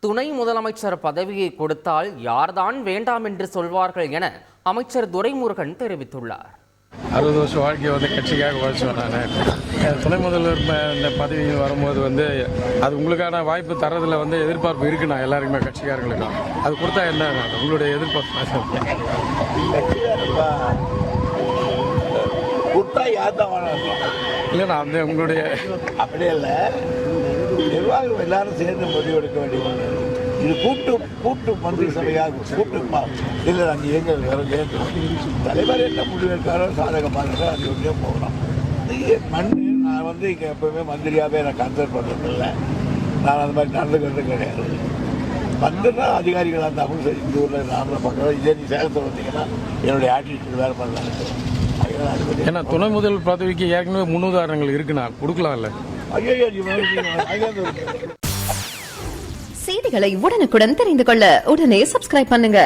துணை முதலமைச்சர் பதவியை கொடுத்தால் யார்தான் வேண்டாம் என்று சொல்வார்கள் என அமைச்சர் துரைமுருகன் தெரிவித்துள்ளார். 60 வருஷம் வாழ்க்கையை கட்சிக்காக உழைச்சோம். நான் துணை முதல்வர் இந்த பதவியில் வரும்போது அது உங்களுக்கான வாய்ப்பு தரதுல எதிர்பார்ப்பு இருக்குண்ணா. எல்லாருக்குமே கட்சிக்காரங்களுக்கும் அது கொடுத்தா என்ன உங்களுடைய எதிர்பார்ப்பு? இல்லைண்ணா உங்களுடைய அப்படியே இல்லை, நிர்வாகம் எல்லாரும் சேர்ந்து முடிவெடுக்க வேண்டிய இது கூட்டு மந்திரி சபையாக கூட்டு இல்லை. நாங்கள் எங்கள் தலைவர் என்ன முடிவெடுக்காரோ சாதகமாக அது ஒன்றே போகலாம். நான் இங்கே எப்பவுமே மந்திரியாகவே நான் கன்சல்ட் பண்ணுறதில்லை. நான் அந்த மாதிரி நடந்துக்கிறது கிடையாது. வந்துன்னா அதிகாரிகளாக இருந்தாலும் சரி, இந்த ஊரில் நாமளை பார்க்குறோம். இதே நீ சேலத்தில் வந்தீங்கன்னா என்னுடைய ஆட்டிடியூட் வேறு மாதிரி தான் இருக்கும். ஏன்னா துணை முதல் பதவிக்கு ஏற்கனவே முன்னுதாரணங்கள் இருக்குண்ணா, கொடுக்கலாம்ல. செய்திகளை உடனுக்குடன் தெரிந்து கொள்ள உடனே சப்ஸ்கிரைப் பண்ணுங்க.